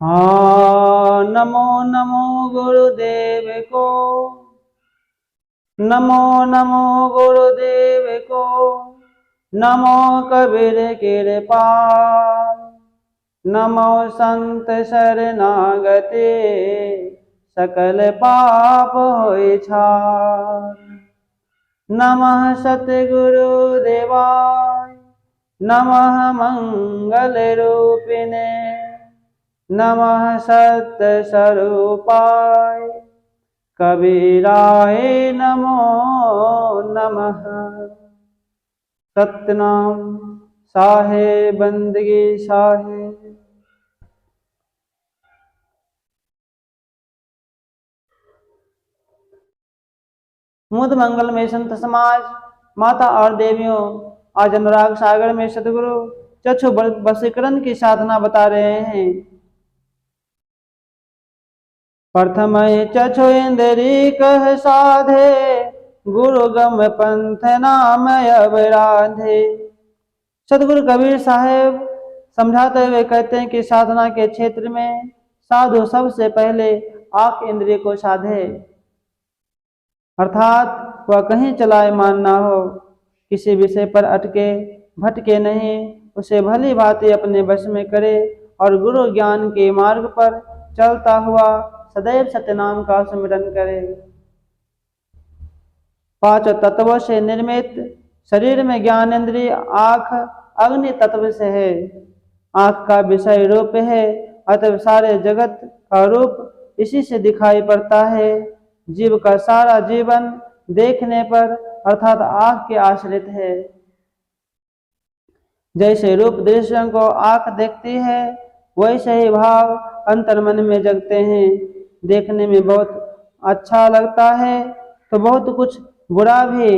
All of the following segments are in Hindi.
हाँ नमो नमो गुरुदेव को, नमो नमो गुरुदेव को, नमो कबीर कृपाल, नमो संत शरणागति, सकल पाप होय छाड़। नमः सतगुरु देवाय, नमः मंगल रूपिणे, नमः सत्य स्वरूपाय, कबीराय नमो नमः। सतनाम साहेब बंदगी साहेब। मुद मंगल में संत समाज, माता और देवियों, आज अनुराग सागर में सदगुरु चक्षु वशीकरण की साधना बता रहे हैं। प्रथम चक्षु इंद्री कह साधे, गुरु गम पंथ नाम अवराधे। सदगुरु कबीर साहेब समझाते हुए कहते हैं कि साधना के क्षेत्र में साधु सबसे पहले आंख इंद्रिय को साधे, अर्थात वह कहीं चलायमान ना हो, किसी विषय पर अटके भटके नहीं, उसे भली भांति अपने वश में करे और गुरु ज्ञान के मार्ग पर चलता हुआ सदैव सत्यनाम का स्मरण करे। पांच तत्वों से निर्मित शरीर में ज्ञानेंद्रिय आंख अग्नि तत्व से है। आंख का विषय रूप है, अतः सारे जगत का रूप इसी से दिखाई पड़ता है। जीव का सारा जीवन देखने पर अर्थात आंख के आश्रित है। जैसे रूप दृश्यों को आंख देखती है, वैसे ही भाव अंतर्मन में जगते हैं। देखने में बहुत अच्छा लगता है तो बहुत कुछ बुरा भी,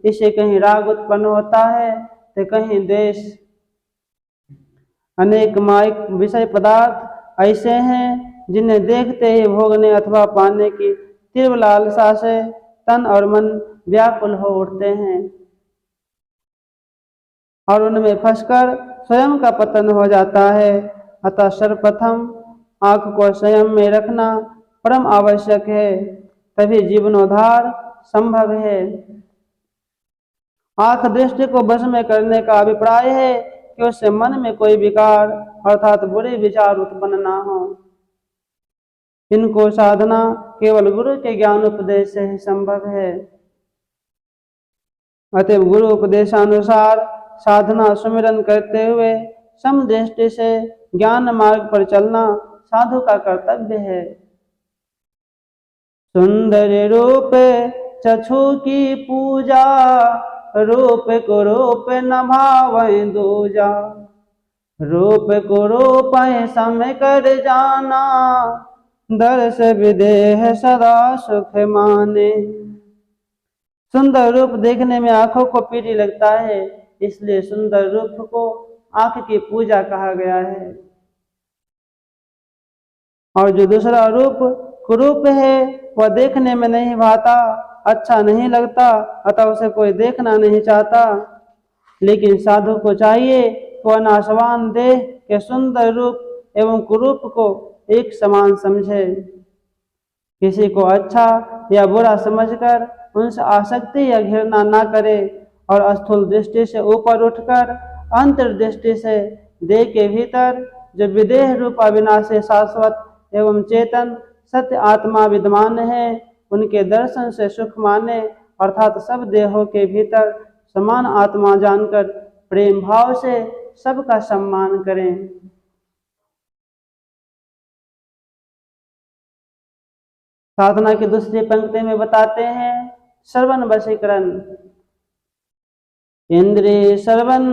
इससे कहीं राग उत्पन्न होता है तो कहीं द्वेष। अनेक मायिक विषय पदार्थ ऐसे हैं जिन्हें देखते ही भोगने अथवा पाने की तीव्र लालसा से तन और मन व्याकुल हो उठते हैं और उनमें फंसकर स्वयं का पतन हो जाता है। अतः सर्वप्रथम आंख को संयम में रखना परम आवश्यक है, तभी जीवनोद्धार संभव है। आंख दृष्टि को वश में करने का अभिप्राय है कि उससे मन में कोई विकार अर्थात बुरे विचार उत्पन्न ना हो। इनको साधना केवल गुरु के ज्ञान उपदेश से ही संभव है। अतएव गुरु उपदेशानुसार साधना सुमिरन करते हुए समदृष्टि से ज्ञान मार्ग पर चलना साधु का कर्तव्य है। सुंदर रूप चक्षु की पूजा, रूप को रूप न भावै दूजा, रूप को रूप सम कर जाना, दर्श विदेह सदा सुख माने। सुंदर रूप देखने में आंखों को पीढ़ी लगता है, इसलिए सुंदर रूप को आंख की पूजा कहा गया है। और जो दूसरा रूप कुरूप है वह देखने में नहीं भाता, अच्छा नहीं लगता, अतः उसे कोई देखना नहीं चाहता। लेकिन साधु को चाहिए वह नाशवान देह के सुंदर रूप एवं कुरूप को एक समान समझे। किसी को अच्छा या बुरा समझकर उनसे आसक्ति या घृणा न करे और स्थूल दृष्टि से ऊपर उठकर अंतर्दृष्टि से देह के भीतर जो विदेह रूप अविनाशी शाश्वत एवं चेतन सत्य आत्मा विद्यमान है, उनके दर्शन से सुख माने, अर्थात सब देहों के भीतर समान आत्मा जानकर प्रेम भाव से सबका सम्मान करें। साधना की दूसरी पंक्ति में बताते हैं श्रवण वशीकरण। इंद्रिय श्रवण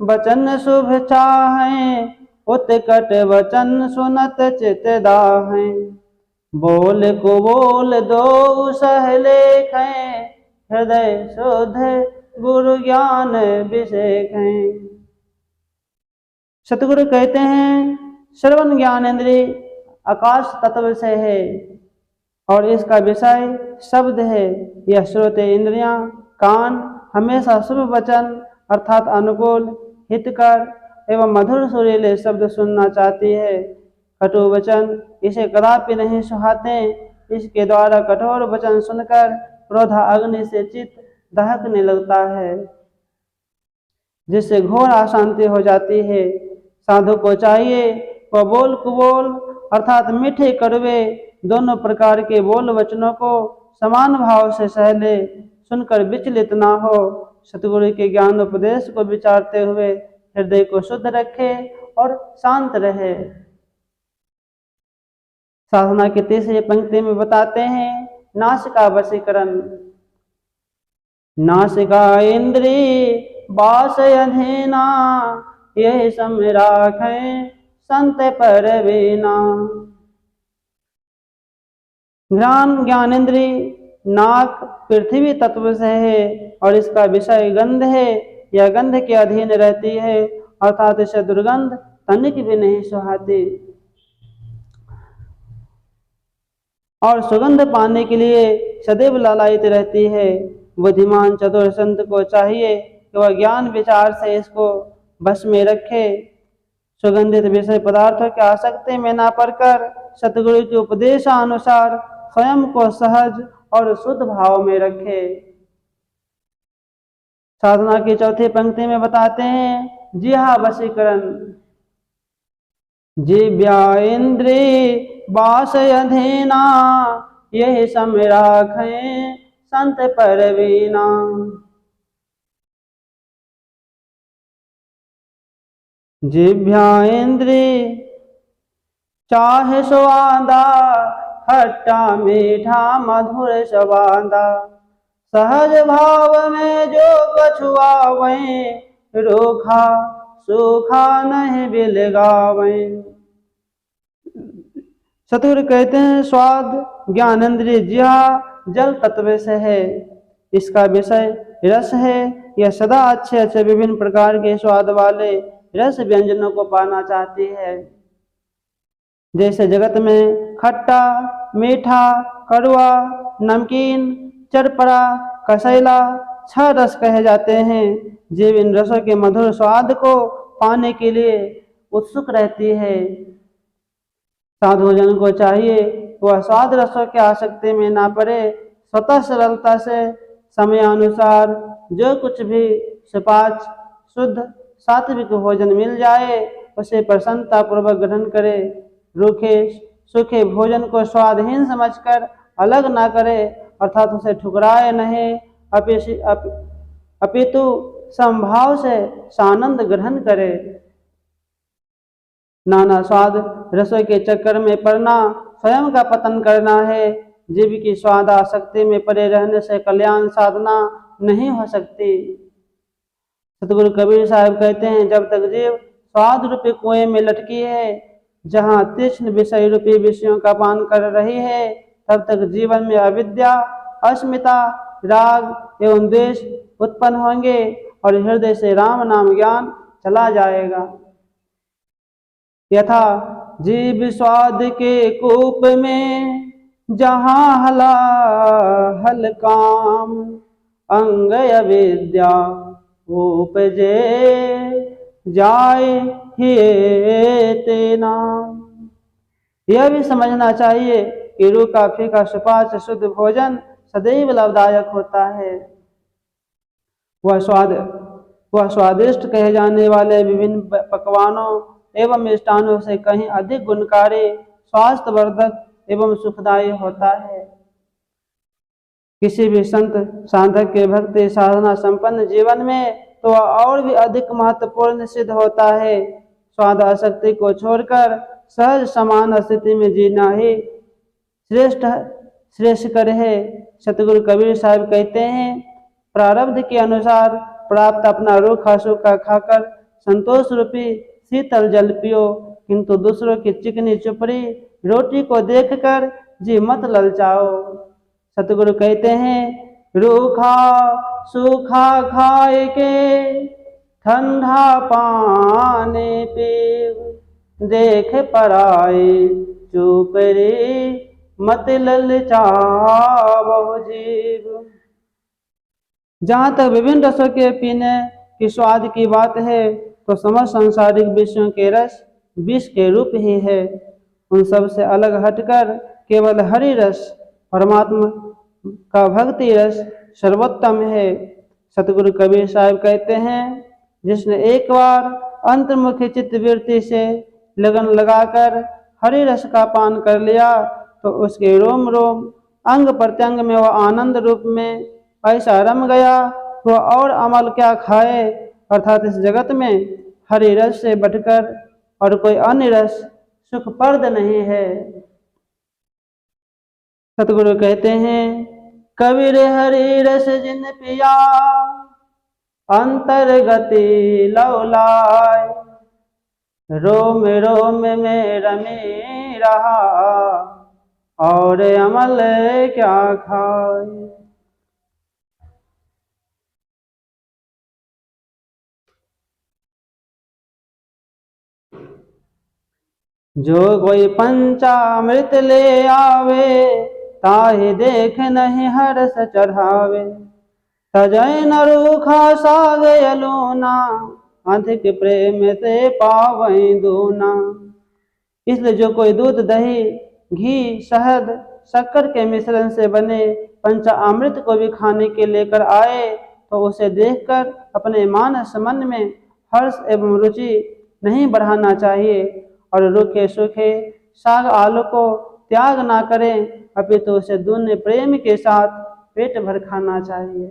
वचन शुभ चाहें, उत्कट वचन सुनत चित दाहें, बोल को बोल दो सह लेखें, हृदय शुद्ध गुरु ज्ञान विषेखें। सतगुरु कहते हैं श्रवण ज्ञान इंद्रिय आकाश तत्व से है और इसका विषय शब्द है। यह श्रोते इंद्रियां कान हमेशा शुभ वचन अर्थात अनुकूल हितकर एवं मधुर सुरीले शब्द सुनना चाहती है। कटु वचन इसे कदापि नहीं सुहाते। इसके द्वारा कठोर वचन सुनकर क्रोध अग्नि से चित्त दहकने लगता है, जिससे घोर अशांति हो जाती है। साधु को चाहिए वह बोल कुबोल अर्थात मीठे कड़वे दोनों प्रकार के बोल वचनों को समान भाव से सह ले, सुनकर विचलित ना हो। सतगुरु के ज्ञान उपदेश को विचारते हुए हृदय को शुद्ध रखे और शांत रहे। साधना की तीसरी पंक्ति में बताते हैं नासिका वशीकरण। नासिका इंद्री बास अधीना, यही सम राखें संत परवीना। ज्ञान इंद्री नाक पृथ्वी तत्व से है और इसका विषय गंध है। यह गंध के अधीन रहती है अर्थात इसे दुर्गंध तनिक भी नहीं सुहाती और सुगंध पाने के लिए सदैव लालायित रहती है। बुद्धिमान चतुर संत को चाहिए कि वह ज्ञान विचार से इसको बस में रखे। सुगंधित विषय पदार्थों के आसक्ति में ना पड़कर सतगुरु के उपदेशानुसार स्वयं को सहज और शुद्ध भाव में रखे। साधना की चौथी पंक्ति में बताते हैं जिहा वशीकरण। जिव्या इंद्री बास अधीना, यही सम राखें संत परवीना। जिव्या इंद्री चाहे स्वादा, खट्टा मीठा मधुर स्वादा। सहज भाव में जो कछुआवे, रूखा सूखा नहीं बिलगावे। सतगुरु कहते हैं स्वाद ज्ञान इंद्रिय जिहा जल तत्व से है। इसका विषय रस है। यह सदा अच्छे अच्छे विभिन्न प्रकार के स्वाद वाले रस व्यंजनों को पाना चाहती है। जैसे जगत में खट्टा मीठा कड़वा नमकीन चरपरा कसैला 6 रस कहे जाते हैं। जीव इन रसों के मधुर स्वाद को पाने के लिए उत्सुक रहती है। साधु जन को चाहिए वह स्वाद रसों के आसक्ति में ना पड़े, स्वतः सरलता से समयानुसार जो कुछ भी सुपाच शुद्ध सात्विक भोजन मिल जाए उसे प्रसन्नता पूर्वक ग्रहण करे। रूखे सूखे भोजन को स्वादहीन समझकर अलग ना करे अर्थात उसे ठुकराए नहीं, अपितु संभाव से सानंद ग्रहण करे। नाना स्वाद रसों के चक्कर में पड़ना स्वयं का पतन करना है। जीव की स्वाद आसक्ति में पड़े रहने से कल्याण साधना नहीं हो सकती। सतगुरु कबीर साहब कहते हैं जब तक जीव स्वाद रूपी कुएं में लटकी है, जहाँ तीक्ष्ण विषय रूपी विषयों का पान कर रही है, तब तक जीवन में अविद्या अस्मिता राग एवं द्वेष उत्पन्न होंगे और हृदय से राम नाम ज्ञान चला जाएगा। यथा जीव स्वाद के कूप में जहाँ हला हल काम, अंग अविद्या उपजे जाए हे नाम। यह भी समझना चाहिए कि रूखा फीका सुपाच्य शुद्ध भोजन सदैव लाभदायक होता है। वह स्वादिष्ट कहे जाने वाले विभिन्न पकवानों एवं मिष्टानों से कहीं अधिक गुणकारी स्वास्थ्यवर्धक एवं सुखदायी होता है। किसी भी संत साधक के भक्ति साधना संपन्न जीवन में तो और भी अधिक महत्वपूर्ण सिद्ध होता है। स्वाद आसक्ति को छोड़कर सहज समान स्थिति में जीना ही श्रेष्ठकर है। सतगुरु कबीर साहब कहते हैं प्रारब्ध के अनुसार प्राप्त अपना रूखा सूखा खाकर संतोष रूपी शीतल जल पियो, किंतु दूसरों की चिकनी चुपड़ी रोटी को देखकर जी मत ललचाओ। सतगुरु कहते हैं रूखा सूखा खाए के ठंडा पानी पी, देख पराए चुप रे मत ललचाओ जीव। जहाँ तक विभिन्न रसों के पीने की स्वाद की बात है तो समस्त सांसारिक विषयों के रस विष के रूप ही है उन सब से अलग हटकर केवल हरि रस परमात्मा का भक्ति रस सर्वोत्तम है। सतगुरु कबीर साहब कहते हैं, जिसने एक बार अंतर्मुखी चित्त वृत्ति से लगन लगाकर हरि रस का पान कर लिया तो उसके रोम रोम अंग प्रत्यंग में वह आनंद रूप में ऐसा रम गया, वह और अमल क्या खाए। अर्थात इस जगत में हरि रस से बढ़कर और कोई अन्य रस सुखप्रद नहीं है। सतगुरु कहते हैं, कबीर हरि रस जिन पिया अंतर्गति लौलाय, रोम रोम में रमे रहा और अमल क्या खाए। जो कोई पंचामृत ले आवे, ताहि देख नहीं हर्ष चढ़ावे। तजय न रूखा साग अलूना, अधिक प्रेम से पावई दूना। इसलिए जो कोई दूध दही घी शहद शक्कर के मिश्रण से बने पंचामृत को भी खाने के लेकर आए तो उसे देखकर अपने मानस मन में हर्ष एवं रुचि नहीं बढ़ाना चाहिए और रूखे सूखे साग आलू को त्याग ना करें, अपितु उसे दूने प्रेम के साथ पेट भर खाना चाहिए।